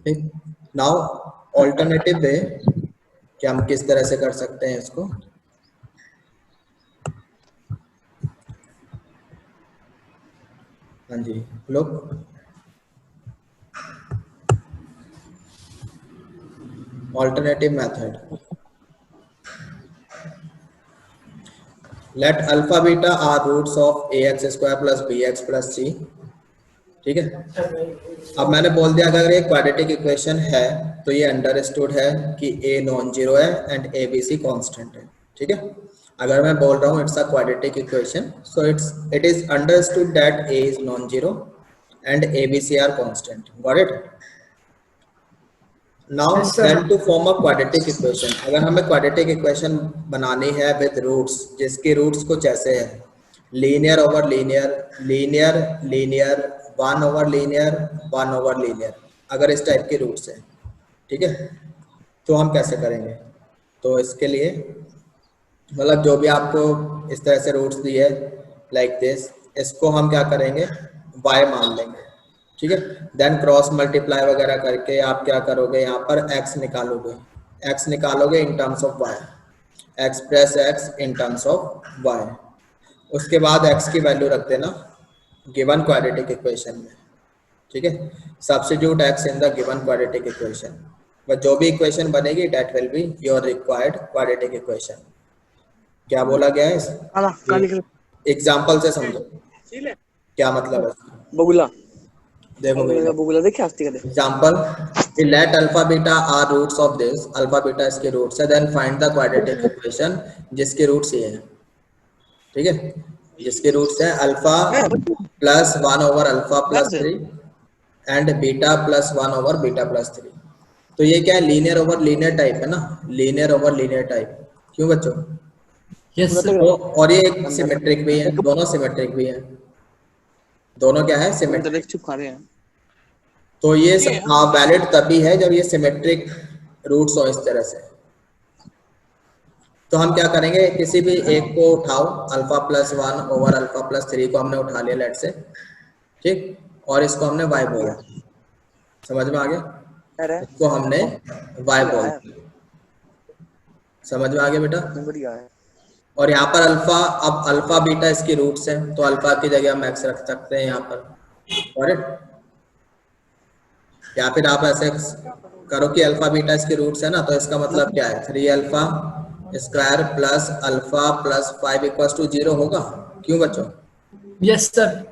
ठीक, now alternative way कि हम किस तरह से कर सकते हैं इसको। हाँ जी, लोग alternative method, let alpha beta are roots of A X square plus B X plus C. ठीक है, अब मैंने बोल दिया अगर ये क्वाड्रेटिक इक्वेशन है तो ये अंडरस्टूड है कि ए नॉन जीरो है and a b c constant है। ठीक है, अगर मैं बोल रहा हूँ it's a quadratic equation, so it is understood that a is non zero and a b c are constant. Got it? Now then to form a quadratic equation, अगर हमें क्वाड्रेटिक इक्वेशन बनानी है विद रूट्स, जिसके roots कुछ ऐसे हैं, linear over linear, linear linear, one over linear, one over linear, अगर इस टाइप के रूट्स हैं, ठीक है, तो हम कैसे करेंगे? तो इसके लिए मतलब जो भी आपको इस तरह से रूट्स दिए लाइक दिस, इसको हम क्या करेंगे, y मान लेंगे। ठीक है, देन क्रॉस मल्टीप्लाई वगैरह करके आप क्या करोगे, यहाँ पर x निकालोगे, x निकालोगे in terms of y, express x in terms of y, उसके बाद x की वैल्यू रख देना गिवन क्वाड्रेटिक इक्वेशन में। ठीक है, substitute x in the given quadratic equation, but जो भी इक्वेशन बनेगी that will be your required quadratic equation. क्या बोला गया है, एग्जाम्पल से समझो क्या मतलब है। बगुला देखो भैया, बगुला देखे आस्ती का example, let alpha beta are roots of this, alpha beta इसके रूट्स है, then find the quadratic equation जिसके रूट्स ये हैं। ठीक है, जिसके रूट्स है alpha plus one over alpha plus three and beta plus one over beta plus three. तो ये क्या है, लीनियर ओवर लीनियर टाइप है ना, लीनियर ओवर लीनियर टाइप। क्यों बच्चों? यस तो और ये एक सिमेट्रिक भी है, दोनों सिमेट्रिक भी है, दोनों क्या है, सिमेट्रिक। चिपका रहे हैं। तो ये हाँ वैलिड तभी है जब ये सिमेट्रिक रूट्स हो इस तरह से। तो हम क्या करेंगे, किसी भी एक को उठाओ, alpha plus one over alpha plus three को हमने उठा लिया लेट से, ठीक, और इसको हमने y बोला, समझ में आ गया, इसको हमने y बोला, समझ में आ गया बेटा। बढ़िया है। और यहाँ पर अल्फा, अब अल्फा बीटा इसकी रूट्स हैं, तो अल्फा की जगह हम x रख सकते हैं यहाँ पर, करेक्ट? या फिर आप ऐसे करो कि अल्फा बीटा इसके रूट्स है ना, तो इसका मतलब क्या है, 3 alpha square plus alpha plus 5 equal to 0 होगा। क्यों बच्चों? Yes sir.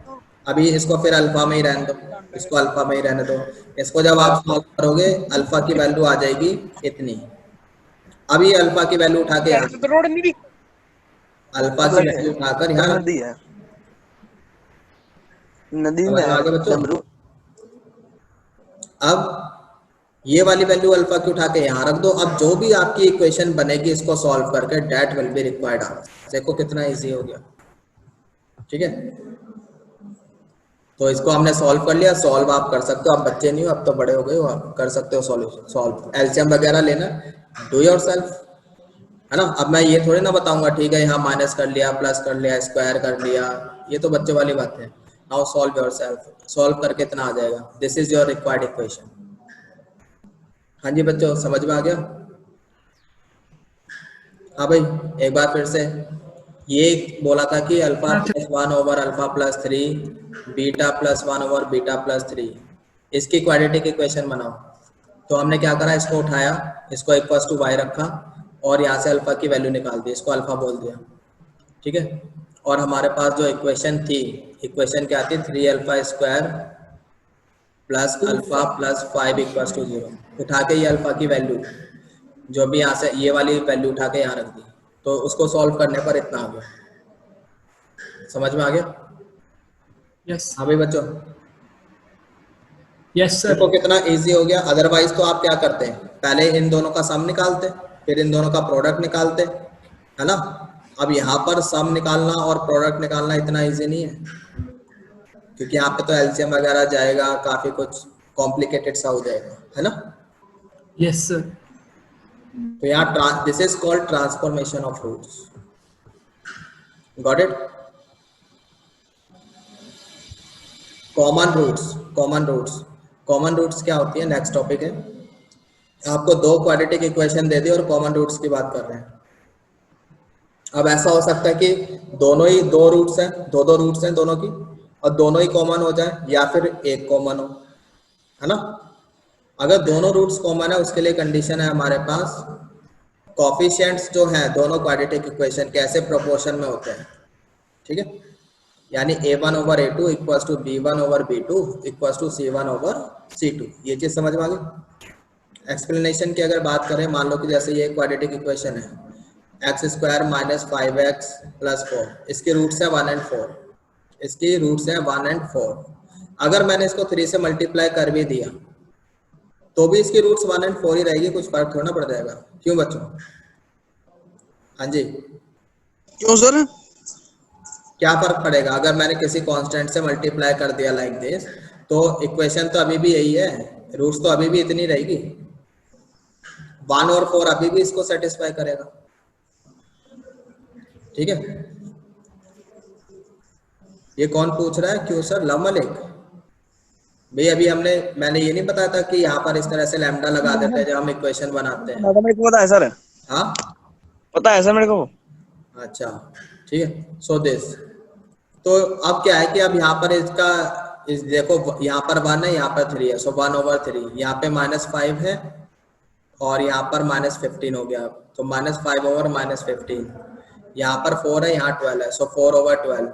अभी इसको फिर अल्फा में ही रहने दो, इसको अल्फा में ही रहने दो, इसको जब आप सॉल्व करोगे अल्फा की वैल्यू आ जाएगी इतनी। अभी अल्फा की वैल्यू उठा के अल्फा की वैल्यू उठाकर यहाँ नदी है, नदी में आगे बच्चों, अब ये वाली वैल्यू अल्फा की उठा के यहाँ रख दो। अब जो भी आपकी इक्वेशन बनेगी इसको सॉल्व करके that will be required answer. देखो कितना इजी हो गया। ठीक है, तो इसको हमने सॉल्व कर लिया। सॉल्व आप कर सकते हो, आप बच्चे नहीं हो, अब तो बड़े हो गए हो, आप कर सकते हो सॉल्यूशन, सॉल्व एलसीएम वगैरह लेना, डू योरसेल्फ, है ना। अब मैं ये थोड़ी ना बताऊंगा, ठीक है यहाँ माइनस कर लिया, प्लस कर लिया, स्क्वायर कर लिया, ये तो बच्चे वाली बात है। नाउ सॉल्व योरसेल्फ, सॉल्व करके इतना आ जाएगा, this is your required equation. हाँ जी बच्चों, समझ में आ गया? हाँ भाई, एक बार फिर से, ये बोला था कि alpha plus one over alpha plus three, beta plus one over beta plus three, इसकी क्वाड्रेटिक इक्वेशन बनाओ। तो हमने क्या करा, इसको उठाया, इसको इक्वल्स टू वाई रखा और यहाँ से अल्फा की वैल्यू निकाल दी, इसको अल्फा बोल दिया। ठीक है, और हमारे पास जो इक्वेशन थी, इक्वेशन क्या थी, 3 alpha square plus alpha plus 5 equals to 0। उठा के ये अल्फा की वैल्यू जो भी यहाँ से ये वाली वैल्यू उठा के यहाँ रख दी, तो उसको सॉल्व करने पर इतना आ गया। समझ में आ गया? यस। हाँ भाई बच्चों, यस सर। देखो कितना इजी हो गया। अदरवाइज तो आप क्या करते हैं, पहले इन दोनों का सम निकालते, फिर इन दोनों का प्रोडक्ट निकालते, है ना। अब यहाँ पर सम निकालना और प्रोडक्ट निकालना इतना इजी नहीं है, क्योंकि यहाँ पे तो एलसीएम वगैरह जाएगा, काफी कुछ कॉम्प्लिकेटेड सा हो जाएगा, है ना। Yes sir. तो यहाँ this is called transformation of roots. Got it? Common roots, common roots, common roots क्या होती है, नेक्स्ट टॉपिक है। आपको दो क्वाड्रेटिक इक्वेशन दे दी और कॉमन रूट्स की बात कर रहे हैं। अब ऐसा हो सकता है कि दोनों ही दो रूट्स हैं, दो रूट्स हैं दोनों की, और दोनों ही कॉमन हो जाए या फिर एक कॉमन हो, है ना। अगर दोनों रूट्स कॉमन है उसके लिए कंडीशन है हमारे पास कोफिशिएंट्स जो हैं दोनों क्वाड्रेटिक इक्वेशन के ऐसे प्रोपोर्शन में होते हैं, ठीक है। यानी a1 over a2 equals to b1 over b2 equals to c1 over c2। ये चीज समझ में आ गई। एक्सप्लेनेशन की अगर बात करें, मान लो कि जैसे ये क्वाड्रेटिक इक्वेशन है x square minus 5x plus 4, इसके रूट्स है 1 एंड 4, इसकी रूट्स है 1 एंड 4। अगर मैंने इसको 3 से मल्टीप्लाई कर भी दिया तो भी इसकी रूट्स 1 एंड 4 ही रहेगी, कुछ फर्क थोड़ा ना पड़ जाएगा। क्यों बच्चों? हाँ जी, क्यों सर? क्या फर्क पड़ेगा? अगर मैंने किसी कांस्टेंट से मल्टीप्लाई कर दिया लाइक दिस, तो इक्वेशन तो अभी भी यही है, रूट्स तो अभी भी इतनी रहेगी, 1 और 4 अभी भी इसको सेटिस्फाई करेगा, ठीक है। ये कौन पूछ रहा है? क्यों सर? लव मलिक भाई, अभी मैंने ये नहीं बताया था कि यहाँ पर इस तरह से लैम्डा लगा देते हैं जब हम इक्वेशन बनाते हैं। मेरे को पता है सर, हाँ पता है सर मेरे को। अच्छा ठीक है। सो दिस, तो अब क्या है कि अब यहाँ पर इसका इस देखो, यहाँ पर 1 है, यहाँ पर 3 है, सो 1 ओवर 3, यहाँ पे -5 है और यहाँ पर -15 हो गया, तो -5 ओवर -15, यहाँ पर 4 है, यहाँ 12 है, सो 4 ओवर 12।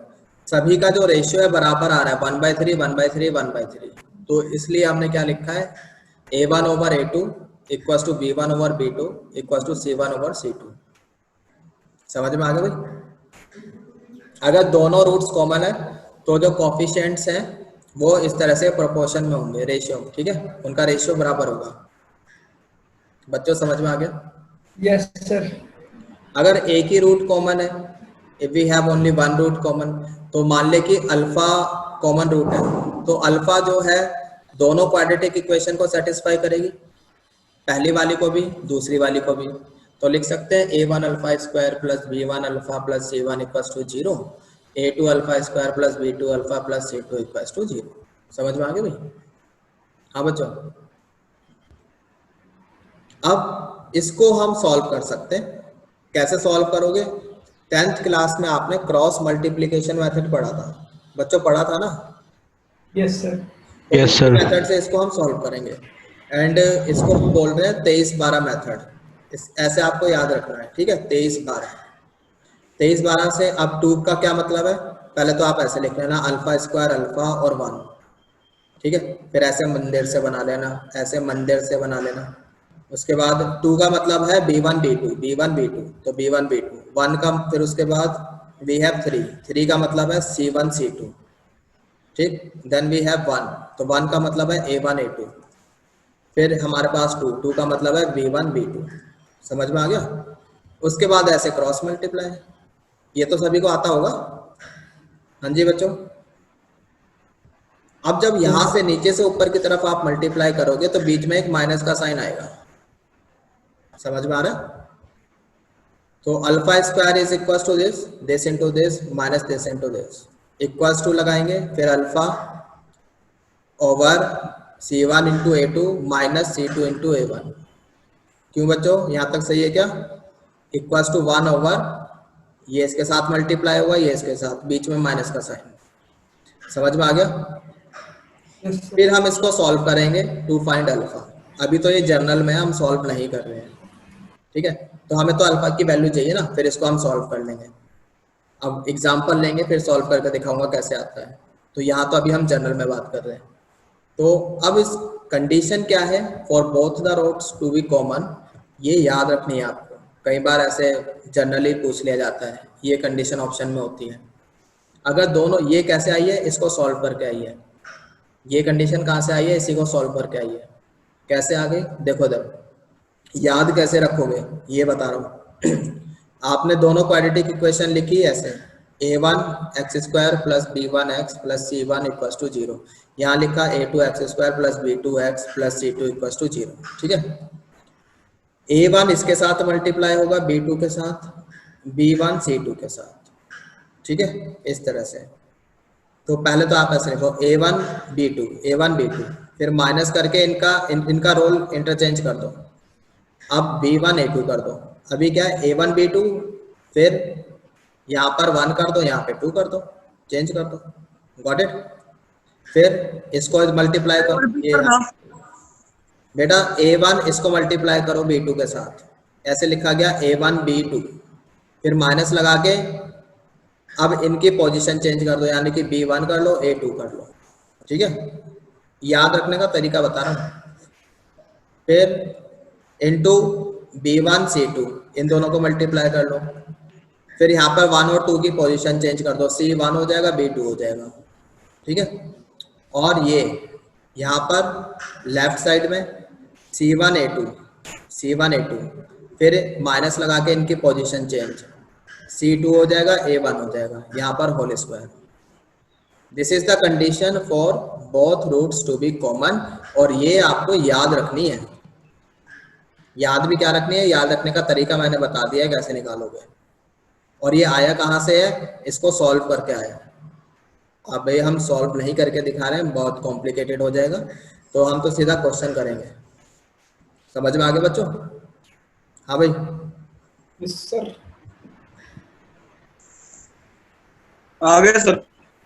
सभी का जो रेशियो है बराबर आ रहा है, 1/3 1/3 1/3। तो इसलिए हमने क्या लिखा है, a1 over a2 equals to b1 over b2 equals to c1 over c2। समझ में आ गया भाई? अगर दोनों रूट्स कॉमन है तो जो कोफिशिएंट्स हैं वो इस तरह से प्रोपोर्शन में होंगे, रेशियो, ठीक है, उनका रेशियो बराबर होगा। बच्चों समझ में आ गया? Yes, sir. अगर एक ही रूट कॉमन है, if we have only one root common, तो मान ले कि अल्फा कॉमन रूट है, तो अल्फा जो है दोनों क्वाड्रेटिक इक्वेशन को सेटिस्फाई करेगी, पहली वाली को भी दूसरी वाली को भी। तो लिख सकते हैं a1 alpha square plus b1 alpha plus c1 equals to 0, a2 alpha square plus b2 alpha plus c2 equals to 0। समझ में आ गया भाई? हाँ बच्चों, अब इसको हम सॉल्व कर सकते हैं। कैसे सॉल्व करोगे? 10th क्लास में आपने क्रॉस मल्टीप्लिकेशन मेथड पढ़ा था, बच्चों पढ़ा था ना? Yes, sir. Yes sir. Method से इसको हम सॉल्व करेंगे, एंड इसको हम बोल रहे हैं 23-12 मेथड। ऐसे आपको याद रखना है, ठीक है, 23-12। 23-12 से अब 2 का क्या मतलब है, पहले तो आप ऐसे लिख लेना, अल्फा स्क्वायर अल्फा और 1, ठीक है, फिर ऐसे मंदिर से बना लेना, ऐसे मंदिर से बना लेना। उसके बाद 2 का मतलब है b1 b2 b1 b2, तो b1 b2 1 का, फिर उसके बाद वी हैव 3 का मतलब है c1 c2, ठीक, देन वी हैव 1, तो 1 का मतलब है a1 a2, फिर हमारे पास 2 का मतलब है b1 b2। समझ में आ गया? उसके बाद ऐसे क्रॉस मल्टीप्लाई, ये तो सभी को आता होगा। हाँ जी बच्चों, अब जब यहां से नीचे से ऊपर की तरफ आप मल्टीप्लाई करोगे तो बीच में एक माइनस का साइन आएगा। समझ में आ रहा है? तो alpha square is equal to this into this minus this into this, equals to लगाएंगे, फिर alpha over c1 into a2 minus c2 into a1। क्यों बच्चों, यहां तक सही है क्या? इक्वल्स टू 1 ओवर, ये इसके साथ मल्टीप्लाई हुआ, ये इसके साथ, बीच में माइनस का साइन। समझ में आ गया? Yes, sir. फिर हम इसको सॉल्व करेंगे टू फाइंड अल्फा। अभी तो ये जर्नल में हम सॉल्व नहीं कर रहे हैं, ठीक है, तो हमें तो अल्फा की वैल्यू चाहिए ना, फिर इसको हम सॉल्व कर लेंगे। अब एग्जांपल लेंगे, फिर सॉल्व करके दिखाऊंगा कैसे आता है। तो यहाँ तो अभी हम जनरल में बात कर रहे हैं। तो अब इस कंडीशन क्या है, for both the roots to be common, ये याद रखनी है आपको। कई बार ऐसे जनरली पूछ लिया जाता है, ये कंडीशन ऑप्शन में होती है। अगर दोनों, ये कैसे आई है, इसको सॉल्व करके आई है, ये कंडीशन कहाँ से आई है, इसी को सॉल्व करके आई है। कैसे आ गई देखो, जब याद कैसे रखोगे ये बता रहा हूँ। आपने दोनों क्वाड्रेटिक इक्वेशन लिखी ऐसे, a1 x square plus b1 x plus c1 equal to 0, यहाँ लिखा a2 x square plus b2 x plus c2 equal to 0, ठीक है। a1 इसके साथ मल्टीप्लाई होगा b2 के साथ, b1 c2 के साथ, ठीक है, इस तरह से। तो पहले तो आप ऐसे लिखो a1 b2 a1 b2 फिर माइनस करके इनका रोल इंटरचेंज कर दो। अब B1 A2 कर दो। अभी क्या है A1 B2, फिर यहाँ पर 1 कर दो, यहाँ पे 2 कर दो, चेंज कर दो। Got it. फिर इसको मल्टीप्लाई करो, ये बेटा A1 इसको मल्टीप्लाई करो B2 के साथ, ऐसे लिखा गया A1 B2, फिर माइनस लगा के अब इनकी पोजीशन चेंज कर दो, यानी कि B1 कर लो, A2 कर लो। ठीक है, याद रखने का तरीका बता रहा हूँ। फिर इंटू B1 C2, इन दोनों को मल्टीप्लाई कर लो। फिर यहाँ पर 1 और 2 की पोजीशन चेंज कर दो, C1 हो जाएगा, B2 हो जाएगा। ठीक है, और ये यहाँ पर लेफ्ट साइड में C1 A2, C1 A2, फिर माइनस लगा के इनकी पोजीशन चेंज, C2 हो जाएगा, A1 हो जाएगा, यहाँ पर whole square. This is the condition for both roots to be common, और ये आपको याद रखनी है। याद भी क्या रखनी है, याद रखने का तरीका मैंने बता दिया है कैसे निकालोगे। और ये आया कहाँ से है, इसको सॉल्व करके आया। अब भाई हम सॉल्व नहीं करके दिखा रहे हैं, बहुत कॉम्प्लिकेटेड हो जाएगा, तो हम तो सीधा क्वेश्चन करेंगे। समझ में आ गया बच्चों? हाँ भाई। Yes, sir. आ गया sir.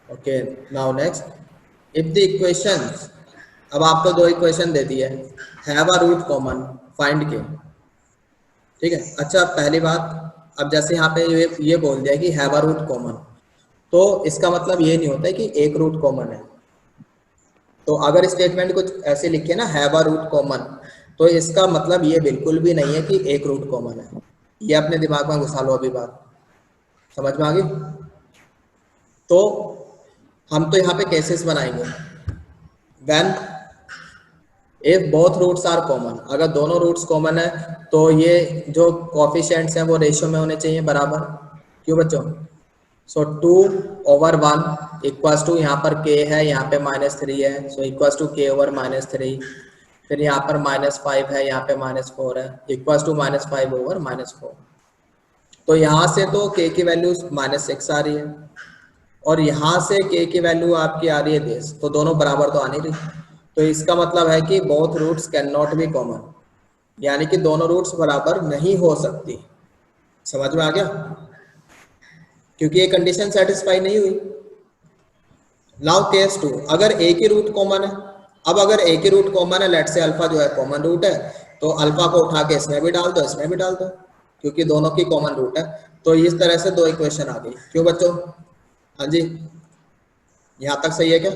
Okay, now next, if the equations, अब आपको दो इक्वेशन दे दिए, have a root common, find k. ठीक है, अच्छा पहली बात, अब जैसे यहाँ पे ये बोल दिया कि हैव अ रूट कॉमन, तो इसका मतलब ये नहीं होता है कि एक रूट कॉमन है। तो अगर स्टेटमेंट कुछ ऐसे लिखे ना हैव अ रूट कॉमन, तो इसका मतलब ये बिल्कुल भी नहीं है कि एक रूट कॉमन है। ये अपने दिमाग में घुसा लो, अभी बात समझ में आ गई? तो हम तो यहाँ पे केसेस बनाएंगे, when if both roots are common, अगर दोनों रूट्स कॉमन है तो ये जो कोफिशिएंट्स हैं वो रेशियो में होने चाहिए बराबर। क्यों बच्चों? सो 2/1 इक्वल्स टू, यहाँ पर k है, यहाँ पे -3 है, सो इक्वल्स टू k/-3। फिर यहाँ पर -5 है, यहाँ पे -4 है, इक्वल्स टू -5/-4। तो यहाँ से तो k की वैल्यू -6 आ रही है, और यहाँ से k की वैल्यू आपकी आ रही है 10, तो दोनों बराबर तो आ नहीं रही। तो इसका मतलब है कि both roots can not be common, यानी कि दोनों रूट्स बराबर नहीं हो सकती। समझ में आ गया? क्योंकि ये कंडीशन सेटिस्फाई नहीं हुई। नाउ केस 2, अगर एक ही रूट कॉमन है, अब अगर एक ही रूट कॉमन है, लेट से अल्फा जो है कॉमन रूट है, तो अल्फा को उठा के इसमें भी डाल दो, इसमें भी डाल दो, क्योंकि दोनों की कॉमन रूट है। तो इस तरह से दो इक्वेशन आ गई। क्यों बच्चों? हाँ जी, यहां तक सही है क्या?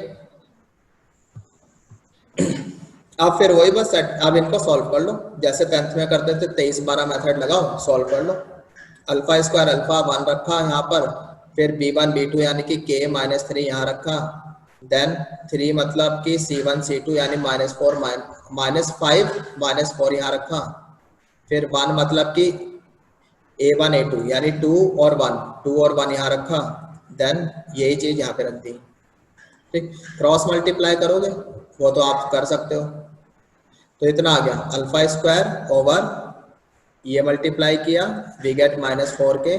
अब फिर वही बस अब इनको सॉल्व कर लो, जैसे 10th में करते थे, 23-12 मेथड लगाओ, सॉल्व कर लो। अल्फा स्क्वायर अल्फा 1 रखा यहाँ पर, फिर B1 B2 यानी कि k-3 यहाँ रखा, देन 3 मतलब कि C1 C2 यानी -4 -5 -4 यहाँ रखा, फिर 1 मतलब कि A1 A2 यानी 2 और 1 यहाँ रखा, देन यही चीज यहाँ पे रख दी। ठीक, क्रॉस मल्टीप्लाई करोगे वो तो आप कर सकते हो। तो इतना आ गया, अल्फा स्क्वायर ओवर ये मल्टीप्लाई किया, वी गेट -4k,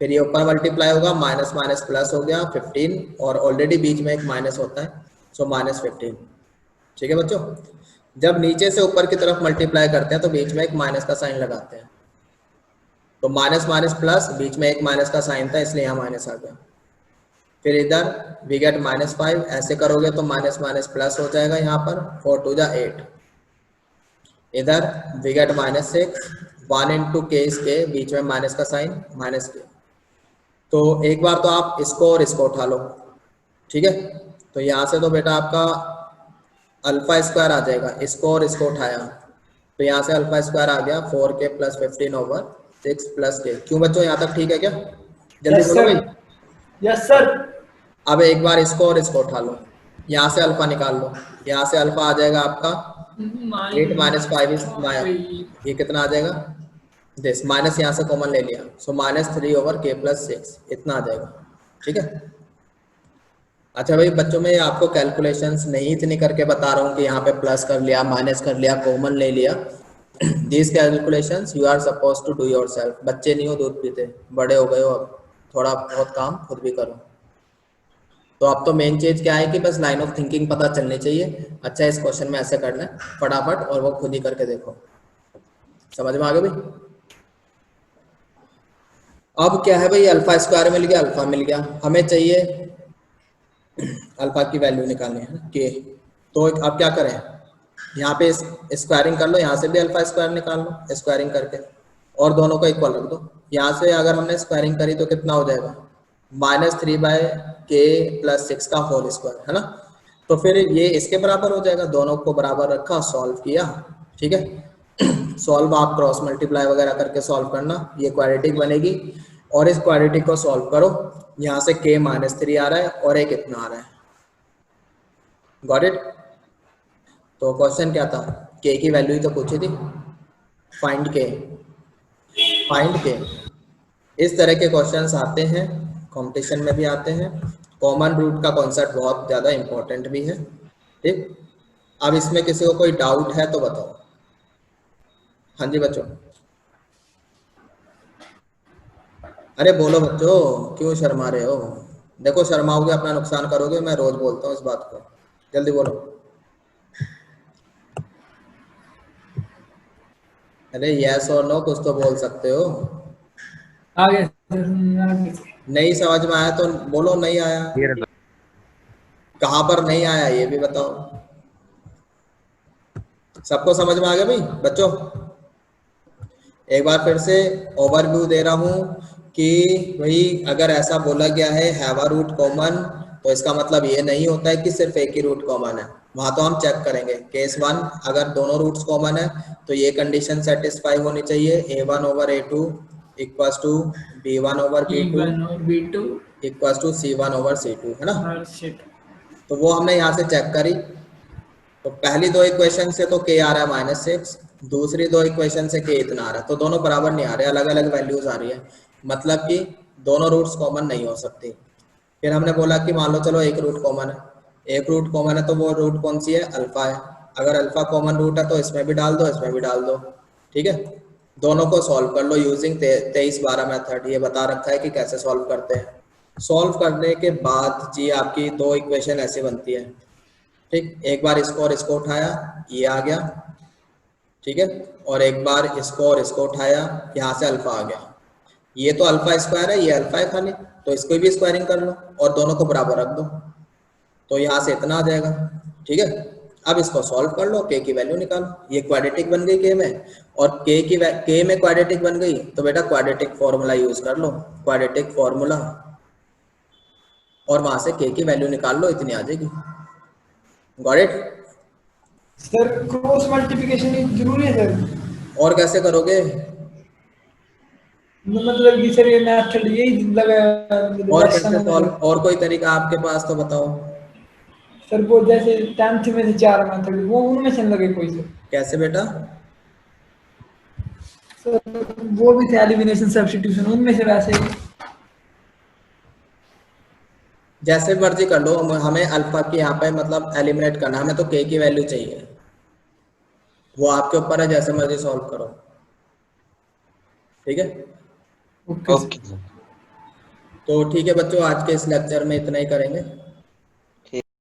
फिर ये ऊपर मल्टीप्लाई होगा, माइनस माइनस प्लस हो गया 15, और ऑलरेडी बीच में एक माइनस होता है, सो -15। ठीक है बच्चों, जब नीचे से ऊपर की तरफ मल्टीप्लाई करते हैं तो बीच में एक माइनस का साइन लगाते हैं, तो माइनस माइनस प्लस, बीच में एक माइनस का साइन था इसलिए यहाँ माइनस आ गया। फिर इधर वी गेट -5, ऐसे करोगे तो माइनस माइनस प्लस हो जाएगा, यहाँ पर 4 2 8, इधर we get -6, 1 into k is k, बीच में माइनस का साइन -k। तो एक बार तो आप इसको और इसको उठा लो। ठीक है, तो यहाँ से तो बेटा आपका अल्फा स्क्वायर आ जाएगा, इसको और इसको उठाया तो यहाँ से अल्फा स्क्वायर आ गया 4k + 15/6 + k। क्यों बच्चों, यहाँ तक ठीक है क्या? जल्दी बोलो भाई। Yes sir. अब एक बार इसको और इसको उठा लो, यहाँ से अल्फा निकाल लो, यहाँ से अल्फा आ जाएगा आपका 8 - 5 is 9, ये कितना आ जाएगा दिस, माइनस यहाँ से कॉमन ले लिया, सो -3/k + 6 इतना आ जाएगा। ठीक है, अच्छा भाई बच्चों में आपको कैलकुलेशंस नहीं इतनी करके बता रहा हूँ कि यहाँ पे प्लस कर लिया, माइनस कर लिया, कॉमन ले लिया। These calculations you are suppose to do yourself. बच्चे नहीं हो दूध पीते, बड़े हो गए हो, अब थोड़ा बहुत काम खुद भी करो। तो अब तो मेन चीज क्या है कि बस लाइन ऑफ थिंकिंग पता चलनी चाहिए। अच्छा इस क्वेश्चन में ऐसे करना है फटाफट, और वो खुद ही करके देखो। समझ में आ गया भाई? अब क्या है भाई, अल्फा स्क्वायर मिल गया, अल्फा मिल गया, हमें चाहिए अल्फा की वैल्यू निकालनी है के। तो अब क्या करें, यहाँ पे स्क्वायरिंग कर लो, यहाँ से भी अल्फा स्क्वायर निकाल लो स्क्वायरिंग करके, और दोनों को इक्वल रख दो। यहाँ से अगर हमने स्क्वायरिंग करी तो कितना हो जाएगा, -3/k+6 का होल स्क्वायर, है ना। तो फिर ये इसके बराबर हो जाएगा, दोनों को बराबर रखा, सॉल्व किया, ठीक है। सॉल्व आप क्रॉस मल्टीप्लाई वगैरह करके सॉल्व करना, ये क्वाड्रेटिक बनेगी। और इस क्वाड्रेटिक को सॉल्व करो, यहाँ से k-3 आ रहा है और एक इतना आ रहा है। Got it? तो क्वेश्चन क्या था, k की वैल्यू ही तो पूछी थी, फाइंड k, फाइंड k। इस तरह के क्वेश्चंस आते हैं, कंपटीशन में भी आते हैं। कॉमन रूट का कॉन्सेप्ट बहुत ज़्यादा इंपॉर्टेंट भी है, ठीक। अब इसमें किसी को कोई डाउट है तो बताओ। हाँ जी बच्चों, अरे बोलो बच्चों, क्यों शर्मा रहे हो? देखो शर्माओगे अपना नुकसान करोगे, मैं रोज बोलता हूँ इस बात को, जल्दी बोलो। अरे यस और नो कुछ तो बोल सकते हो। आगे सर, आगे सर। नहीं समझ में आया तो बोलो नहीं आया, कहाँ पर नहीं आया ये भी बताओ। सबको समझ में आ गया भाई बच्चों? एक बार फिर से ओवरव्यू दे रहा हूँ कि भाई अगर ऐसा बोला गया है हैव अ रूट कॉमन, तो इसका मतलब ये नहीं होता है कि सिर्फ एक ही रूट कॉमन है। वहां तो हम चेक करेंगे केस 1, अगर दोनों रूट्स कॉमन है तो ये कंडीशन सेटिस्फाई होनी चाहिए, a1/a2 equals to b1/b2 E1 और B2 इक्वल्स टू c1/c2, है ना। और shit। तो वो हमने यहाँ से चेक करी। तो पहली दो इक्वेशन से तो k आ रहा है -6, दूसरी दो इक्वेशन से k इतना आ रहा है, तो दोनों बराबर नहीं आ रहे, अलग अलग वैल्यूज आ रही है, मतलब कि दोनों रूट्स कॉमन नहीं हो सकती। फिर हमने बोला कि मान लो चलो एक रूट कॉमन है, एक रूट कॉमन है तो वो रूट कौन सी है, अल्फा है। अगर अल्फा कॉमन रूट है तो इसमें भी डाल दो, इसमें भी डाल दो, ठीक है। दोनों को सॉल्व कर लो यूजिंग 23-12 मेथड, ये बता रखा है कि कैसे सॉल्व करते हैं। सॉल्व करने के बाद जी आपकी दो इक्वेशन ऐसी बनती है, ठीक। एक बार इसको और इसको उठाया, ये आ गया, ठीक है। और एक बार इसको और इसको उठाया, यहाँ से अल्फा आ गया। ये तो अल्फा स्क्वायर है, ये अल्फा है खाली, तो इसको भी स्क्वायरिंग कर लो और दोनों को बराबर रख दो, तो यहाँ से इतना आ जाएगा, ठीक है। अब इसको सॉल्व कर लो, के की वैल्यू निकालो, ये क्वाड्रेटिक बन गई के में, और के में क्वाड्रेटिक बन गई तो बेटा क्वाड्रेटिक फॉर्मूला यूज कर लो, क्वाड्रेटिक फॉर्मूला, और वहां से के की वैल्यू निकाल लो, इतनी आ जाएगी। Got it? Sir cross multiplication जरूरी है सर? और कैसे करोगे? मतलब कि सर ये मेथड यही लगा और कैसे सॉल्व, और कोई तरीका आपके पास तो बताओ। सर वो जैसे 10th में से 4 मेथड, वो उनमें से लगे कोई सर? कैसे बेटा? सर वो भी थे एलिमिनेशन सब्स्टिट्यूशन, उनमें से वैसे ही। जैसे मर्जी कर लो, हमें अल्फा की यहाँ पे मतलब एलिमिनेट करना, हमें तो के की वैल्यू चाहिए, वो आपके ऊपर है, जैसे मर्जी सॉल्व करो, ठीक है। Okay okay. तो ठीक है बच्चों, आज के इस लेक्चर में इतना ही करेंगे।